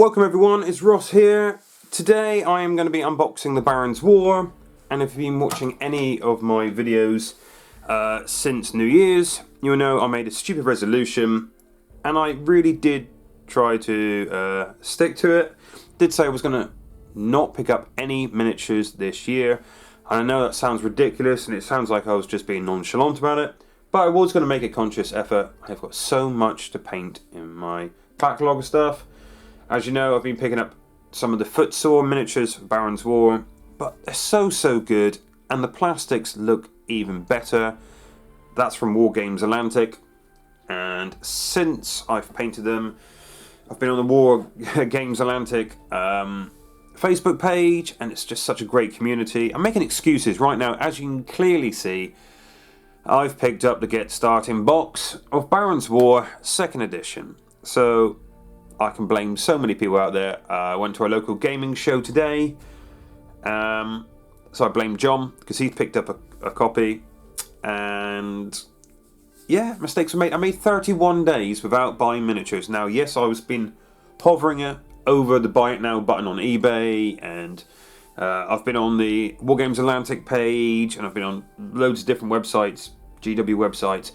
Welcome everyone, it's Ross here. Today I am going to be unboxing the Baron's War, and if you've been watching any of my videos since New Year's, you'll know I made a stupid resolution, and I really did try to stick to it. Did say I was going to not pick up any miniatures this year, and I know that sounds ridiculous and it sounds like I was just being nonchalant about it, but I was going to make a conscious effort. I've got so much to paint in my backlog of stuff. As you know, I've been picking up some of the footsore miniatures for Baron's War, but they're so good, and the plastics look even better. That's from War Games Atlantic, and since I've painted them, I've been on the War Games Atlantic Facebook page, and it's just such a great community. I'm making excuses right now. As you can clearly see, I've picked up the Get Starting box of Baron's War 2nd edition. So I can blame so many people out there. I went to a local gaming show today, so I blame John because he picked up a copy, and yeah, mistakes were made. I made 31 days without buying miniatures. Now, yes, I was been hovering over the buy it now button on eBay, and I've been on the War Games Atlantic page, and I've been on loads of different websites, GW websites.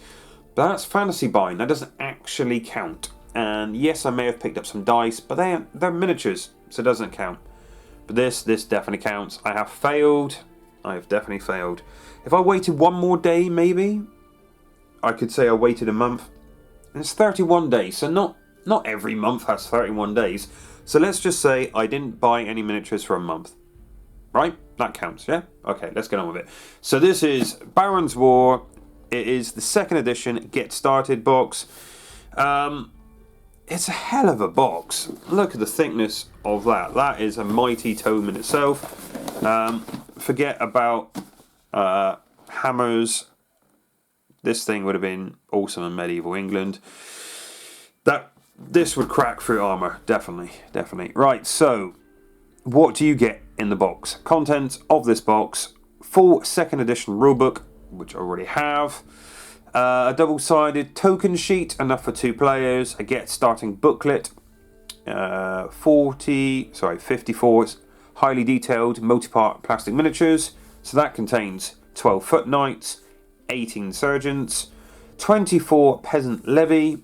But that's fantasy buying. That doesn't actually count. And yes, I may have picked up some dice, but they're miniatures, so it doesn't count. But this definitely counts. I have failed. I have definitely failed. If I waited one more day, maybe I could say I waited a month. And it's 31 days, so not every month has 31 days. So let's just say I didn't buy any miniatures for a month. Right? That counts, yeah? Okay, let's get on with it. So this is Baron's War. It is the 2nd edition Get Started box. It's a hell of a box. Look at the thickness of that. That is a mighty tome in itself. Forget about hammers. This thing would have been awesome in medieval England. This would crack through armour, definitely. Right, so what do you get in the box? Contents of this box: full 2nd edition rulebook, which I already have. A double-sided token sheet, enough for 2 players. A Get Starting booklet. 54 highly detailed multi-part plastic miniatures. So that contains 12 foot knights, 18 sergeants, 24 peasant levy,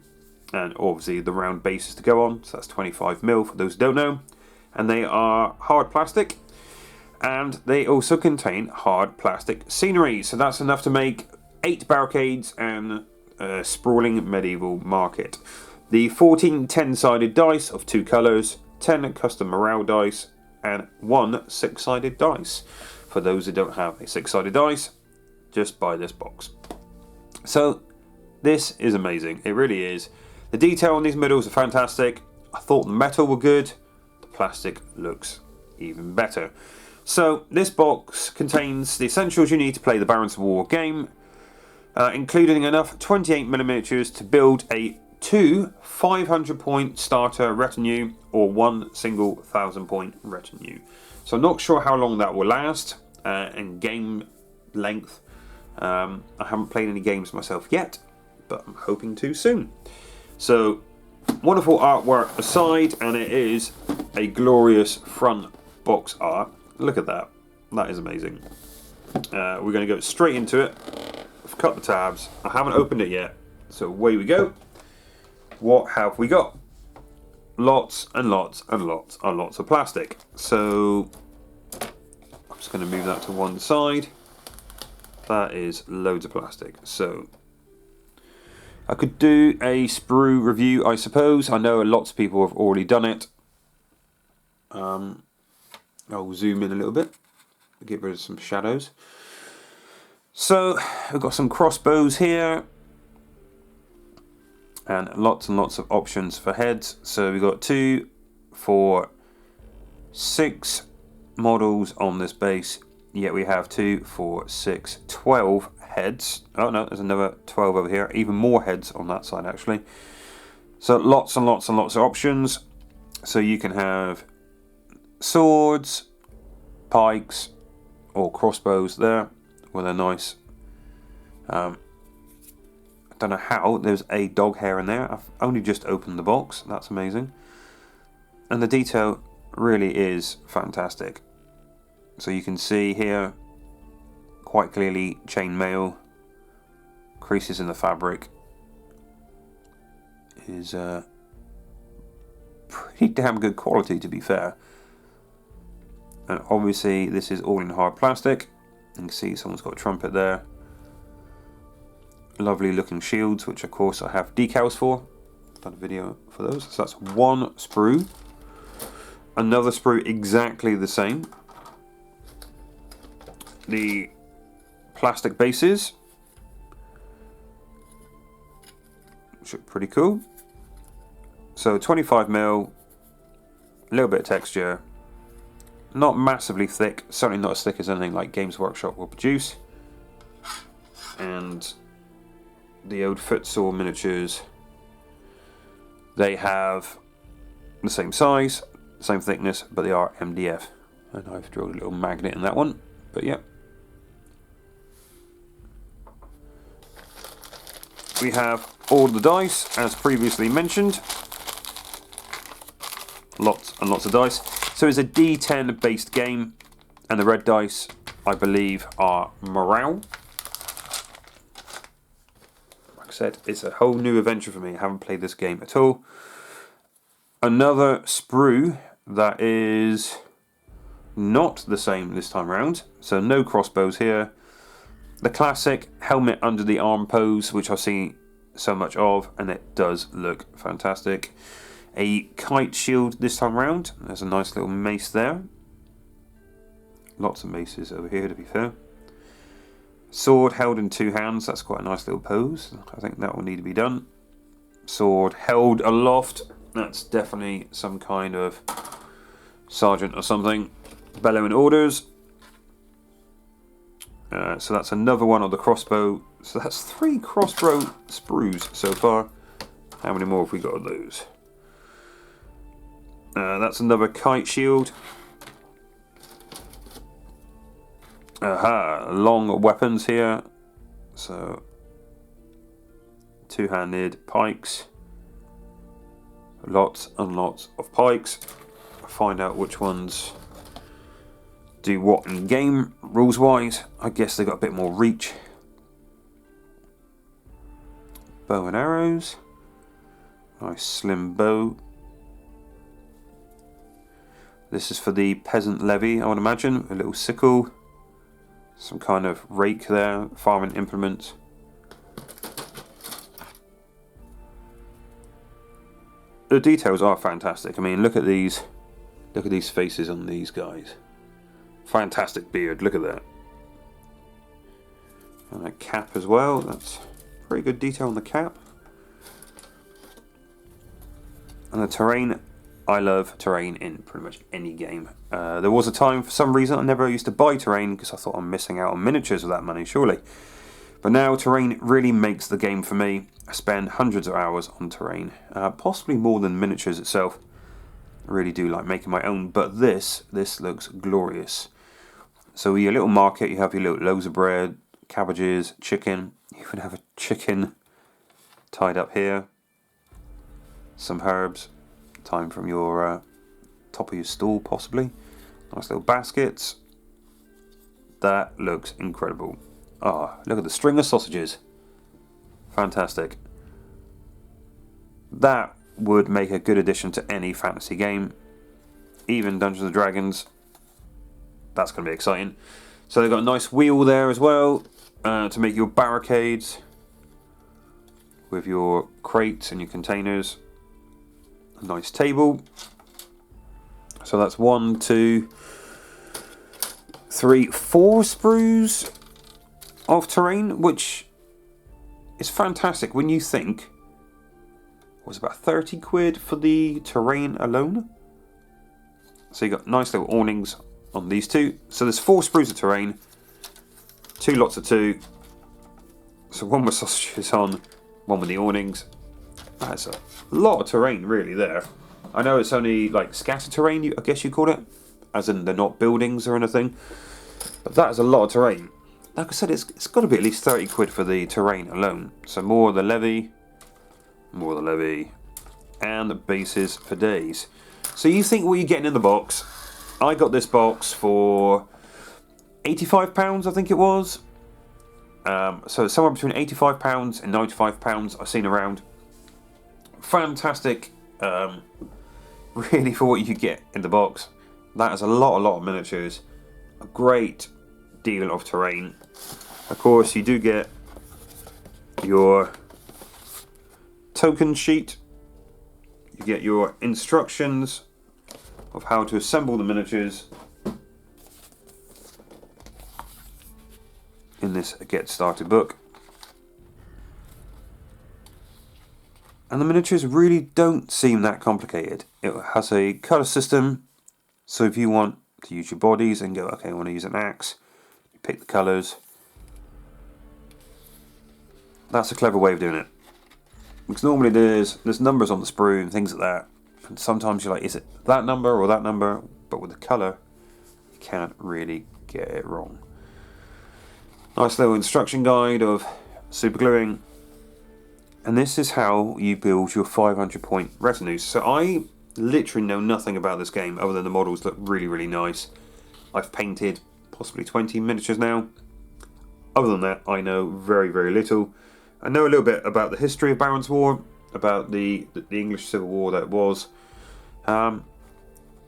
and obviously the round bases to go on. So that's 25mm for those who don't know. And they are hard plastic. And they also contain hard plastic scenery. So that's enough to make 8 barricades and a sprawling medieval market. The 14 10-sided dice of 2 colours, 10 custom morale dice, and 1 6-sided dice. For those who don't have a 6-sided dice, just buy this box. So this is amazing. It really is. The detail on these middles are fantastic. I thought the metal were good. The plastic looks even better. So this box contains the essentials you need to play the Baron's War game, including enough 28mm miniatures to build a 2 500-point starter retinue or 1 single 1,000-point retinue. So I'm not sure how long that will last in game length. I haven't played any games myself yet, but I'm hoping to soon. So wonderful artwork aside, and it is a glorious front box art. Look at that. That is amazing. We're going to go straight into it. I've cut the tabs. I haven't opened it yet. So away we go. What have we got? Lots and lots and lots and lots of plastic. So I'm just going to move that to one side. That is loads of plastic. So I could do a sprue review, I suppose. I know lots of people have already done it. I'll zoom in a little bit. Get rid of some shadows. So we've got some crossbows here, and lots of options for heads. So we've got 2, 4, 6 models on this base, yet we have 2, 4, 6, 12 heads. Oh no, there's another 12 over here, even more heads on that side actually. So lots and lots of options. So you can have swords, pikes, or crossbows there. Well, they're nice. I don't know how there's a dog hair in there. I've only just opened the box. That's amazing. and the detail really is fantastic. So you can see here quite clearly chainmail, creases in the fabric is pretty damn good quality, to be fair. And obviously this is all in hard plastic. You can see someone's got a trumpet there. Lovely looking shields, which of course I have decals for. I've done a video for those. So that's one sprue. Another sprue exactly the same. The plastic bases, which look pretty cool. So 25mm, a little bit of texture, not massively thick, certainly not as thick as anything like Games Workshop will produce. And the old Footsore miniatures, they have the same size, same thickness, but they are MDF. And I've drilled a little magnet in that one, but yeah. We have all the dice, as previously mentioned. Lots and lots of dice. So it's a D10 based game, and the red dice, I believe, are morale. Like I said, it's a whole new adventure for me. I haven't played this game at all. Another sprue that is not the same this time around. So no crossbows here. The classic helmet under the arm pose, which I've seen so much of, and it does look fantastic. A kite shield this time around. There's a nice little mace there. Lots of maces over here, to be fair. Sword held in two hands. That's quite a nice little pose. I think that will need to be done. Sword held aloft. That's definitely some kind of sergeant or something. Bellowing orders. So that's another one of the crossbow. So that's 3 crossbow sprues so far. How many more have we got of those? That's another kite shield. Aha, long weapons here. So, two-handed pikes. Lots and lots of pikes. Find out which ones do what in game, rules-wise. I guess they got a bit more reach. Bow and arrows. Nice slim bow. This is for the peasant levy, I would imagine. A little sickle. Some kind of rake there. Farming implement. The details are fantastic. I mean, look at these. Look at these faces on these guys. Fantastic beard. Look at that. And a cap as well. That's pretty good detail on the cap. And the terrain. I love terrain in pretty much any game. There was a time, for some reason, I never used to buy terrain because I thought I'm missing out on miniatures with that money, surely. But now terrain really makes the game for me. I spend hundreds of hours on terrain, possibly more than miniatures itself. I really do like making my own, but this looks glorious. So your little market, you have your little loaves of bread, cabbages, chicken. You even have a chicken tied up here. Some herbs. Time from your top of your stool, possibly. Nice little baskets. That looks incredible. Ah, look at the string of sausages. Fantastic. That would make a good addition to any fantasy game. Even Dungeons and Dragons. That's going to be exciting. So they've got a nice wheel there as well to make your barricades with your crates and your containers. Nice table. So that's 1, 2, 3, 4 sprues of terrain, which is fantastic when you think it was about 30 quid for the terrain alone. So you got nice little awnings on these two. So there's 4 sprues of terrain, 2 lots of 2. So one with sausages on, one with the awnings. That's a lot of terrain really there. I know it's only like scattered terrain, I guess you call it, as in they're not buildings or anything, but that is a lot of terrain. Like I said, it's got to be at least 30 quid for the terrain alone. So more of the levy, and the bases for days. So you think what you're getting in the box. I got this box for £85, I think it was. So somewhere between £85 and £95 I've seen around. Fantastic, really, for what you get in the box. That is a lot of miniatures. A great deal of terrain. Of course, you do get your token sheet. You get your instructions of how to assemble the miniatures in this Get Started book. And the miniatures really don't seem that complicated. It has a colour system, so if you want to use your bodies and go, okay, I want to use an axe, you pick the colours. That's a clever way of doing it. Because normally there's numbers on the sprue and things like that, and sometimes you're like, is it that number or that number? But with the colour, you can't really get it wrong. Nice little instruction guide of super gluing. And this is how you build your 500 point retinues. So I literally know nothing about this game other than the models look really nice. I've painted possibly 20 miniatures now. Other than that, I know very little. I know a little bit about the history of Barons' War, about the English Civil War that it was. But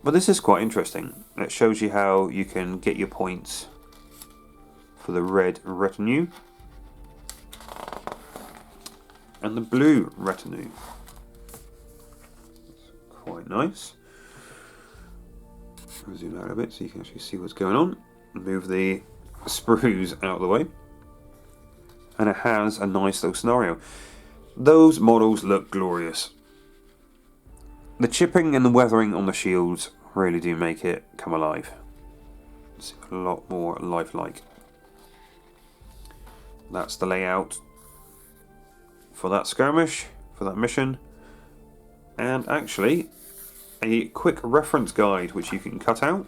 this is quite interesting. It shows you how you can get your points for the red retinue and the blue retinue. That's quite nice. I'll zoom out a bit so you can actually see what's going on. Move the sprues out of the way. And it has a nice little scenario. Those models look glorious. The chipping and the weathering on the shields really do make it come alive. It's a lot more lifelike. That's the layout for that skirmish, for that mission. And actually, a quick reference guide which you can cut out,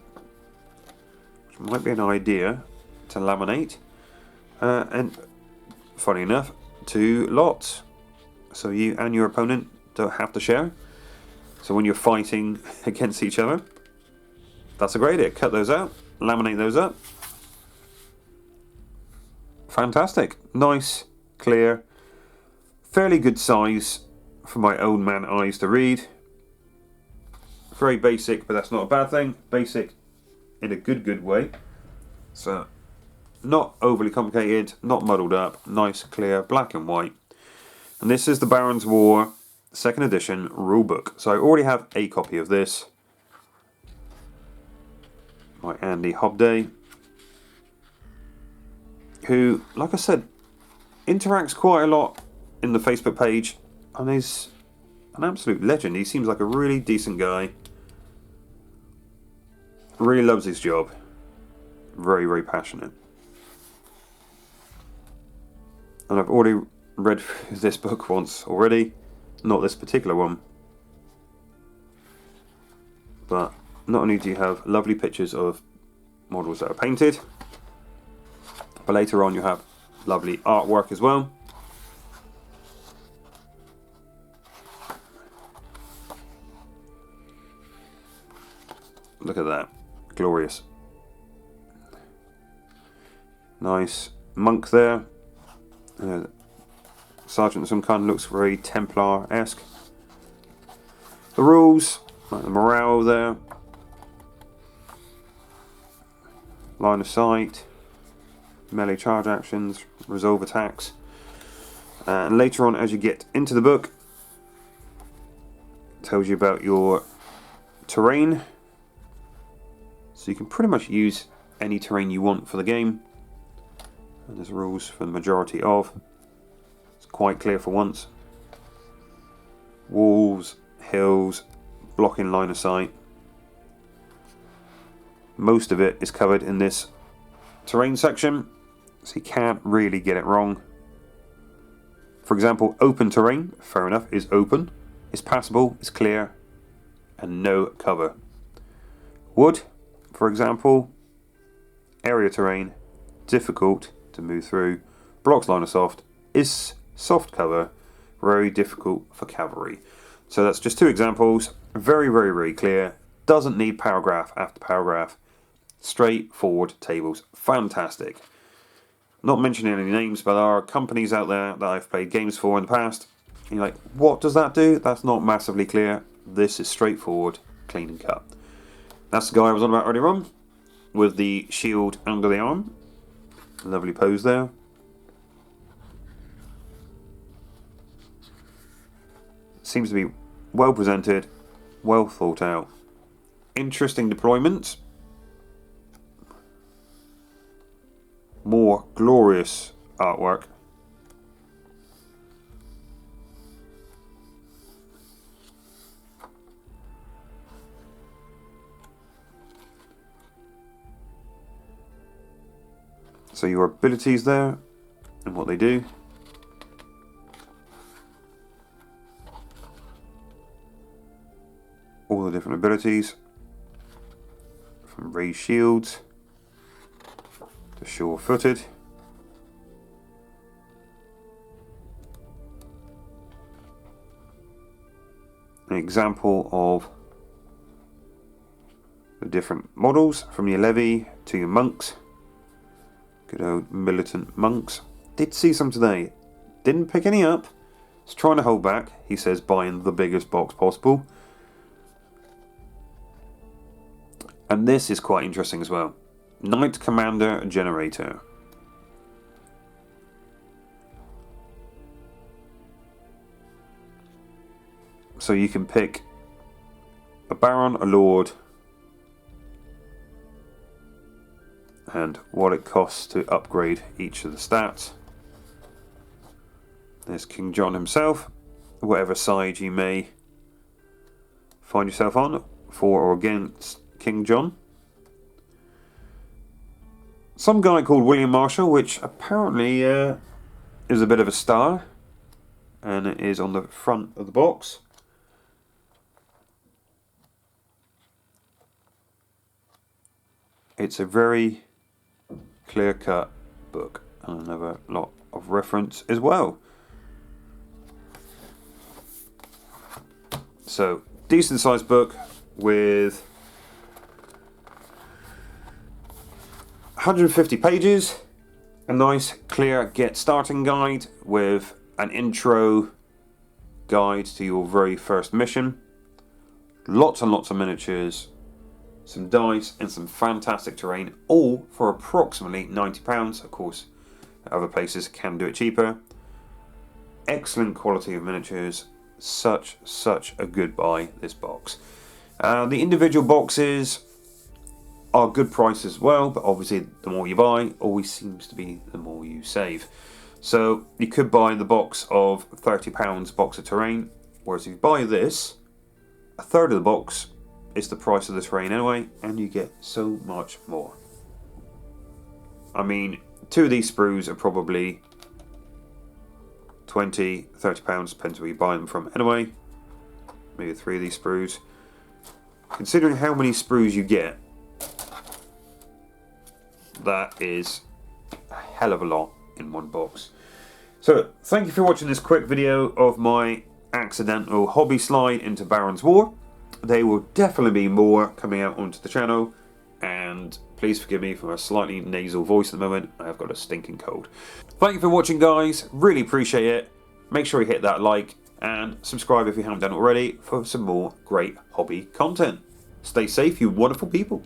which might be an idea to laminate. And funny enough, 2 lots, so you and your opponent don't have to share. So when you're fighting against each other, that's a great idea. Cut those out, laminate those up. Fantastic. Nice, clear, fairly good size for my old man eyes to read. Very basic, but that's not a bad thing. Basic in a good way. So not overly complicated, not muddled up, nice, clear, black and white. And this is the Barons' War 2nd edition rulebook. So I already have a copy of this. My Andy Hobday, who, like I said, interacts quite a lot in the Facebook page, and is an absolute legend. He seems like a really decent guy. Really loves his job. Very passionate. And I've already read this book once already. Not this particular one. But not only do you have lovely pictures of models that are painted, but later on you have lovely artwork as well. Look at that. Glorious. Nice monk there. Sergeant of some kind, looks very Templar-esque. The rules, like the morale there. Line of sight. Melee charge actions, resolve attacks. And later on, as you get into the book, it tells you about your terrain. So you can pretty much use any terrain you want for the game. And there's rules for the majority of. It's quite clear for once. Walls, hills, blocking line of sight. Most of it is covered in this terrain section, so you can't really get it wrong. For example, open terrain, fair enough, is open, is passable, is clear, and no cover. Wood, for example, area terrain, difficult to move through, blocks line of soft, is soft cover, very difficult for cavalry. So that's just 2 examples. Very, very, very clear. Doesn't need paragraph after paragraph. Straightforward tables. Fantastic. Not mentioning any names, but there are companies out there that I've played games for in the past. You're like, what does that do? That's not massively clear. This is straightforward, clean and cut. That's the guy I was on about earlier on, with the shield under the arm. Lovely pose there. Seems to be well presented, well thought out. Interesting deployment. More glorious artwork. So your abilities there and what they do. All the different abilities, from raised shields to sure-footed. An example of the different models, from your levy to your monks. Good old militant monks. Did see some today. Didn't pick any up. He's trying to hold back. He says buying the biggest box possible. And this is quite interesting as well. Knight Commander Generator. So you can pick a Baron, a Lord, and what it costs to upgrade each of the stats. There's King John himself, whatever side you may find yourself on, for or against King John. Some guy called William Marshall, which apparently is a bit of a star, and it is on the front of the box. It's a very clear-cut book, and another lot of reference as well. So, decent sized book with 150 pages, a nice clear get starting guide with an intro guide to your very first mission, lots and lots of miniatures, some dice and some fantastic terrain, all for approximately £90. Of course, other places can do it cheaper. Excellent quality of miniatures. Such a good buy, this box. The individual boxes are good price as well, but obviously the more you buy always seems to be the more you save. So you could buy the box of £30 box of terrain, whereas if you buy this, a third of the box is the price of the terrain anyway, and you get so much more. I mean, 2 of these sprues are probably £20, £30, depends where you buy them from anyway. Maybe 3 of these sprues. Considering how many sprues you get, that is a hell of a lot in one box. So, thank you for watching this quick video of my accidental hobby slide into Baron's War. There will definitely be more coming out onto the channel, and please forgive me for a slightly nasal voice at the moment. I have got a stinking cold. Thank you for watching, guys. Really appreciate it. Make sure you hit that like and subscribe if you haven't done already for some more great hobby content. Stay safe, you wonderful people.